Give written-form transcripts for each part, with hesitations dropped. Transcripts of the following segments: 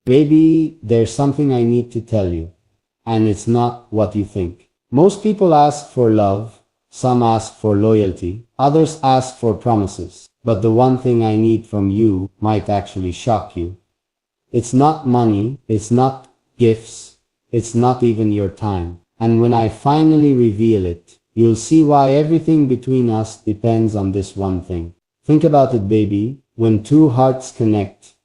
Baby, there's something I need to tell you, and it's not what you think. Most people ask for love, some ask for loyalty, others ask for promises. But the one thing I need from you might actually shock you. It's not money, it's not gifts, it's not even your time. And when I finally reveal it, you'll see why everything between us depends on this one thing. Think about it, baby. When two hearts connect,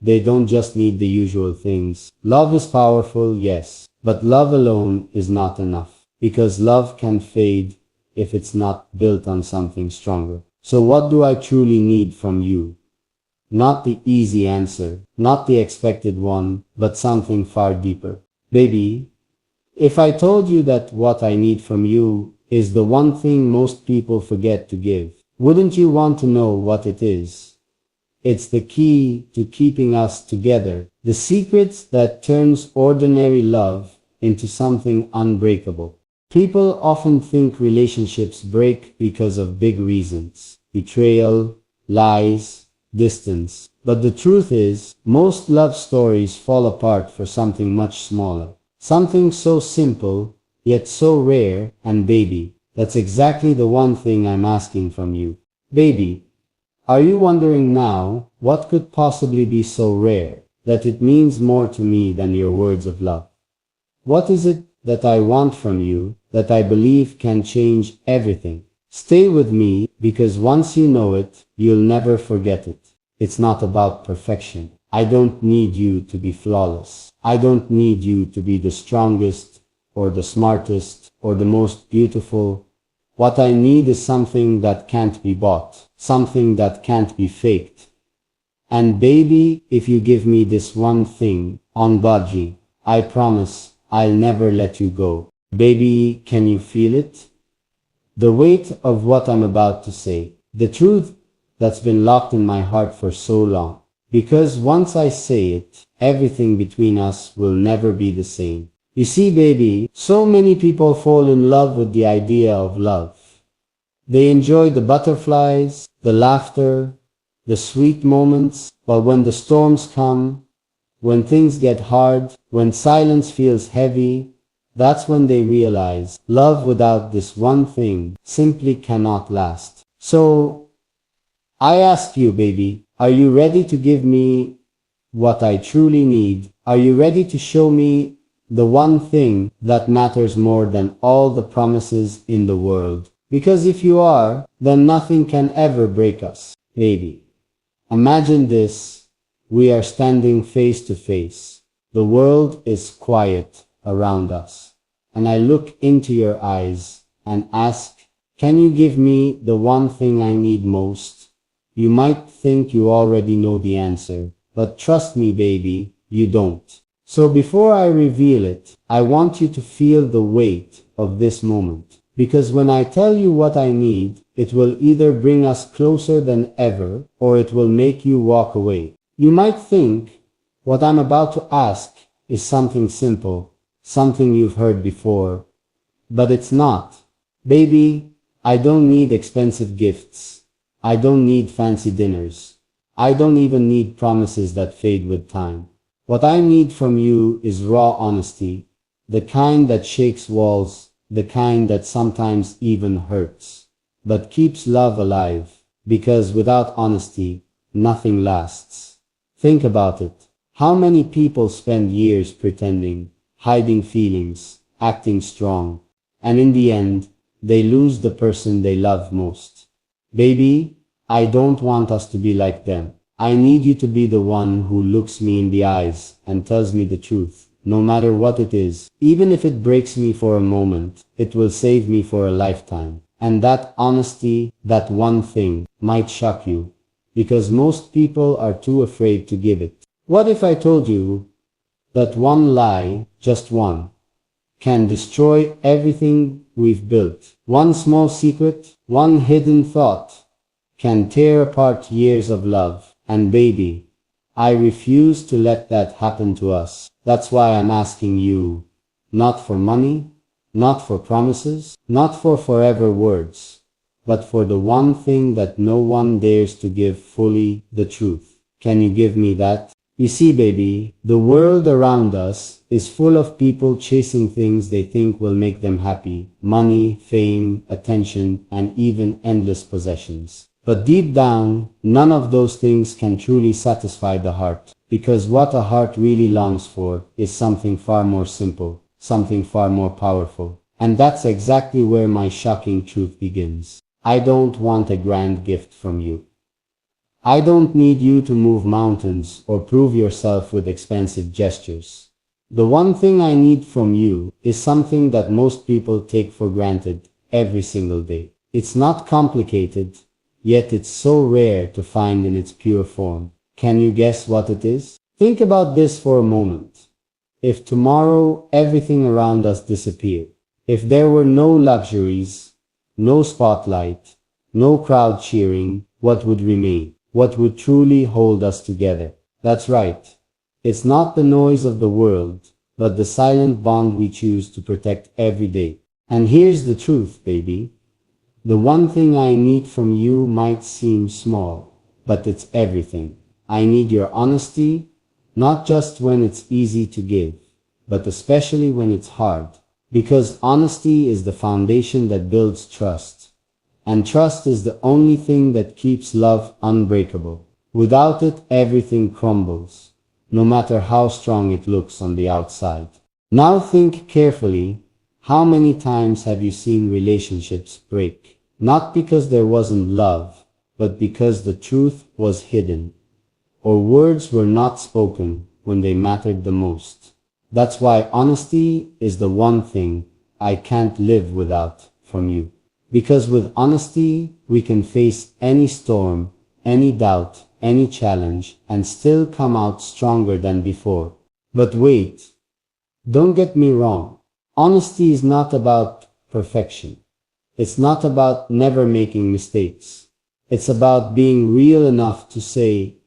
they don't just need the usual things. Love is powerful, yes, but love alone is not enough. Because love can fade if it's not built on something stronger. So what do I truly need from you? Not the easy answer, not the expected one, but something far deeper. Baby, if I told you that what I need from you is the one thing most people forget to give, wouldn't you want to know what it is? It's the key to keeping us together, the secret that turns ordinary love into something unbreakable. People often think relationships break because of big reasons: betrayal, lies, distance. But the truth is, most love stories fall apart for something much smaller. Something so simple, yet so rare. And baby, that's exactly the one thing I'm asking from you. Baby, are you wondering now, what could possibly be so rare that it means more to me than your words of love? What is it that I want from you that I believe can change everything? Stay with me, because once you know it, you'll never forget it. It's not about perfection. I don't need you to be flawless. I don't need you to be the strongest, or the smartest, or the most beautiful. What I need is something that can't be bought, something that can't be faked. And baby, if you give me this one thing, on Baji, I promise I'll never let you go. Baby, can you feel it? The weight of what I'm about to say. The truth that's been locked in my heart for so long. Because once I say it, everything between us will never be the same. You see, baby, so many people fall in love with the idea of love. They enjoy the butterflies, the laughter, the sweet moments, but when the storms come, when things get hard, when silence feels heavy, that's when they realize love without this one thing simply cannot last. So, I ask you, baby, are you ready to give me what I truly need? Are you ready to show me the one thing that matters more than all the promises in the world? Because if you are, then nothing can ever break us. Baby, imagine this. We are standing face to face. The world is quiet around us. And I look into your eyes and ask, can you give me the one thing I need most? You might think you already know the answer, but trust me, baby, you don't. So before I reveal it, I want you to feel the weight of this moment. Because when I tell you what I need, it will either bring us closer than ever, or it will make you walk away. You might think what I'm about to ask is something simple, something you've heard before, but it's not. Baby, I don't need expensive gifts. I don't need fancy dinners. I don't even need promises that fade with time. What I need from you is raw honesty, the kind that shakes walls, the kind that sometimes even hurts, but keeps love alive, because without honesty, nothing lasts. Think about it. How many people spend years pretending, hiding feelings, acting strong, and in the end, they lose the person they love most? Baby, I don't want us to be like them. I need you to be the one who looks me in the eyes and tells me the truth, no matter what it is. Even if it breaks me for a moment, it will save me for a lifetime. And that honesty, that one thing, might shock you, because most people are too afraid to give it. What if I told you that one lie, just one, can destroy everything we've built? One small secret, one hidden thought, can tear apart years of love. And baby, I refuse to let that happen to us. That's why I'm asking you, not for money, not for promises, not for forever words, but for the one thing that no one dares to give fully, the truth. Can you give me that? You see, baby, the world around us is full of people chasing things they think will make them happy. Money, fame, attention, and even endless possessions. But deep down, none of those things can truly satisfy the heart. Because what a heart really longs for is something far more simple, something far more powerful. And that's exactly where my shocking truth begins. I don't want a grand gift from you. I don't need you to move mountains or prove yourself with expensive gestures. The one thing I need from you is something that most people take for granted every single day. It's not complicated, yet it's so rare to find in its pure form. Can you guess what it is? Think about this for a moment. If tomorrow everything around us disappeared, if there were no luxuries, no spotlight, no crowd cheering, what would remain? What would truly hold us together? That's right. It's not the noise of the world, but the silent bond we choose to protect every day. And here's the truth, baby. The one thing I need from you might seem small, but it's everything. I need your honesty, not just when it's easy to give, but especially when it's hard. Because honesty is the foundation that builds trust. And trust is the only thing that keeps love unbreakable. Without it, everything crumbles, no matter how strong it looks on the outside. Now think carefully, how many times have you seen relationships break? Not because there wasn't love, but because the truth was hidden, or words were not spoken when they mattered the most. That's why honesty is the one thing I can't live without from you. Because with honesty, we can face any storm, any doubt, any challenge, and still come out stronger than before. But wait, don't get me wrong. Honesty is not about perfection. It's not about never making mistakes. It's about being real enough to say,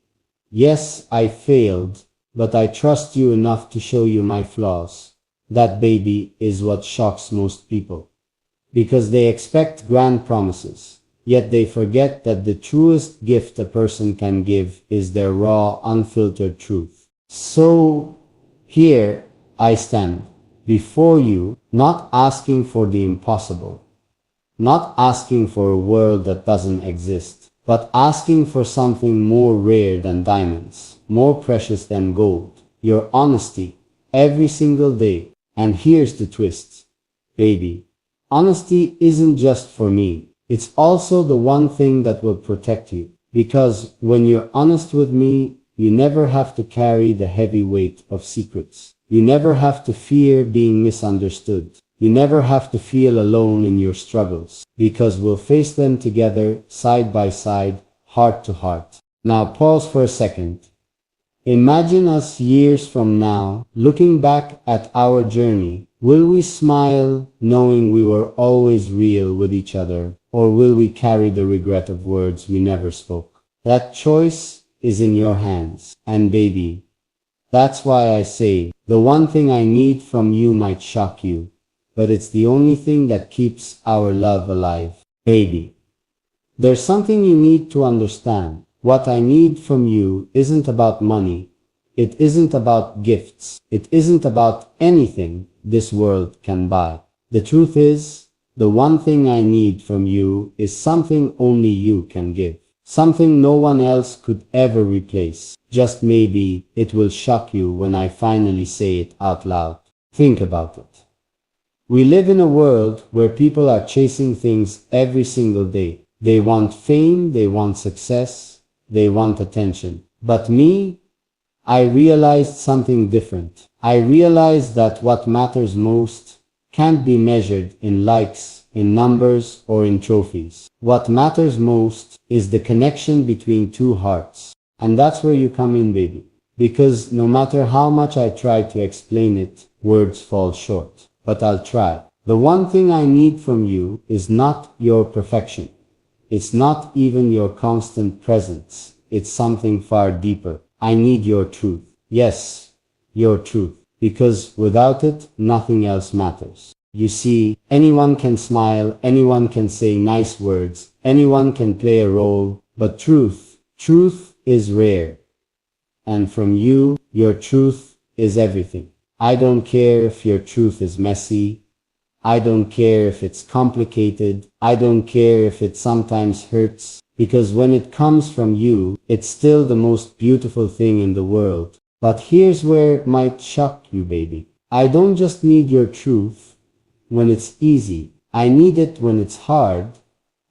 yes, I failed, but I trust you enough to show you my flaws. That, baby, is what shocks most people. Because they expect grand promises, yet they forget that the truest gift a person can give is their raw, unfiltered truth. So, here I stand, before you, not asking for the impossible, not asking for a world that doesn't exist, but asking for something more rare than diamonds, more precious than gold, your honesty, every single day. And here's the twist, baby. Honesty isn't just for me. It's also the one thing that will protect you. Because when you're honest with me, you never have to carry the heavy weight of secrets. You never have to fear being misunderstood. You never have to feel alone in your struggles. Because we'll face them together, side by side, heart to heart. Now pause for a second. Imagine us years from now, looking back at our journey. Will we smile knowing we were always real with each other, or will we carry the regret of words we never spoke? That choice is in your hands. And baby, that's why I say, the one thing I need from you might shock you, but it's the only thing that keeps our love alive. Baby, there's something you need to understand. What I need from you isn't about money. It isn't about gifts. It isn't about anything this world can buy. The truth is, the one thing I need from you is something only you can give. Something no one else could ever replace. Just maybe it will shock you when I finally say it out loud. Think about it. We live in a world where people are chasing things every single day. They want fame, they want success, they want attention. But me, I realized something different. I realized that what matters most can't be measured in likes, in numbers, or in trophies. What matters most is the connection between two hearts. And that's where you come in, baby. Because no matter how much I try to explain it, words fall short. But I'll try. The one thing I need from you is not your perfection. It's not even your constant presence. It's something far deeper. I need your truth. Yes, your truth. Because without it, nothing else matters. You see, anyone can smile, anyone can say nice words, anyone can play a role, but truth is rare. and from you, your truth is everything. I don't care if your truth is messy. I don't care if it's complicated. I don't care if it sometimes hurts, because when it comes from you, it's still the most beautiful thing in the world. But here's where it might shock you, baby. I don't just need your truth when it's easy. I need it when it's hard,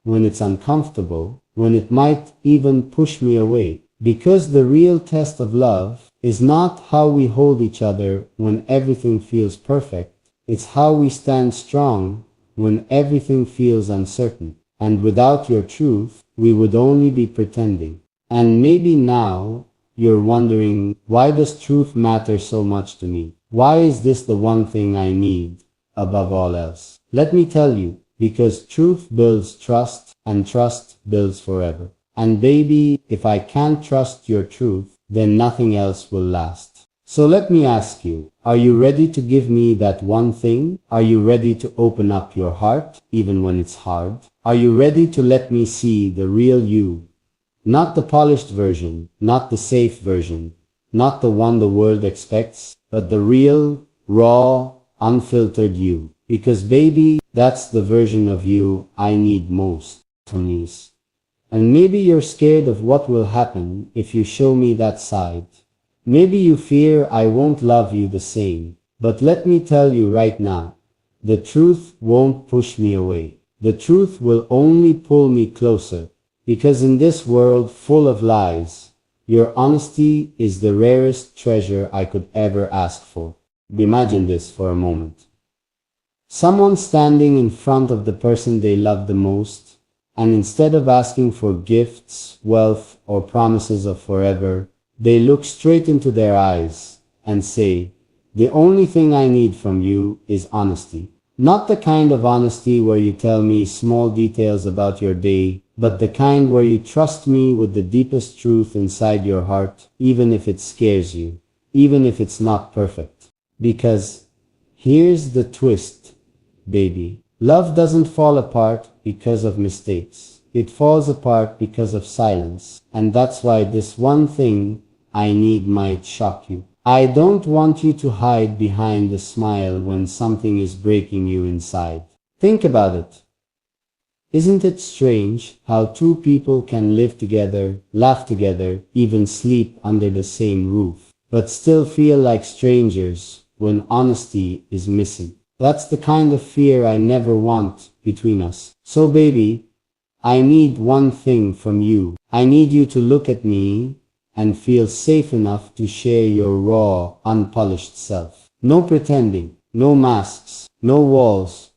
when it's uncomfortable, when it might even push me away. Because the real test of love is not how we hold each other when everything feels perfect. It's how we stand strong when everything feels uncertain. And without your truth, we would only be pretending. And maybe now you're wondering, why does truth matter so much to me? Why is this the one thing I need above all else? Let me tell you, because truth builds trust, and trust builds forever. And baby, if I can't trust your truth, then nothing else will last. So let me ask you, are you ready to give me that one thing? Are you ready to open up your heart, even when it's hard? Are you ready to let me see the real you? Not the polished version, not the safe version, not the one the world expects, but the real, raw, unfiltered you. Because baby, that's the version of you I need most, Tony's. And maybe you're scared of what will happen if you show me that side. Maybe you fear I won't love you the same. But let me tell you right now, the truth won't push me away. The truth will only pull me closer. Because in this world full of lies, your honesty is the rarest treasure I could ever ask for. Imagine this for a moment. Someone standing in front of the person they love the most, and instead of asking for gifts, wealth, or promises of forever, they look straight into their eyes and say, "The only thing I need from you is honesty." Not the kind of honesty where you tell me small details about your day, but the kind where you trust me with the deepest truth inside your heart, even if it scares you, even if it's not perfect. Because here's the twist, baby. Love doesn't fall apart because of mistakes. It falls apart because of silence. And that's why this one thing I need might shock you. I don't want you to hide behind the smile when something is breaking you inside. Think about it. Isn't it strange how two people can live together, laugh together, even sleep under the same roof, but still feel like strangers when honesty is missing? That's the kind of fear I never want between us. So baby, I need one thing from you. I need you to look at me and feel safe enough to share your raw, unpolished self. No pretending, no masks, no walls,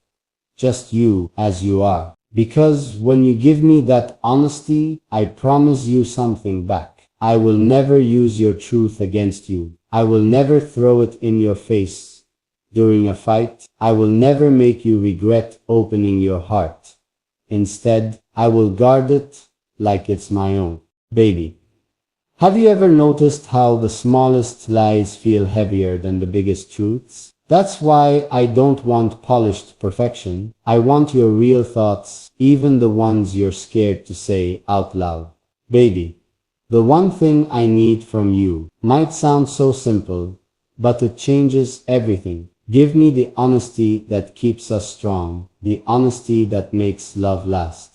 just you as you are. Because when you give me that honesty, I promise you something back. I will never use your truth against you. I will never throw it in your face during a fight. I will never make you regret opening your heart. Instead, I will guard it like it's my own. Baby, have you ever noticed how the smallest lies feel heavier than the biggest truths? That's why I don't want polished perfection. I want your real thoughts, even the ones you're scared to say out loud. Baby, the one thing I need from you might sound so simple, but it changes everything. Give me the honesty that keeps us strong, the honesty that makes love last.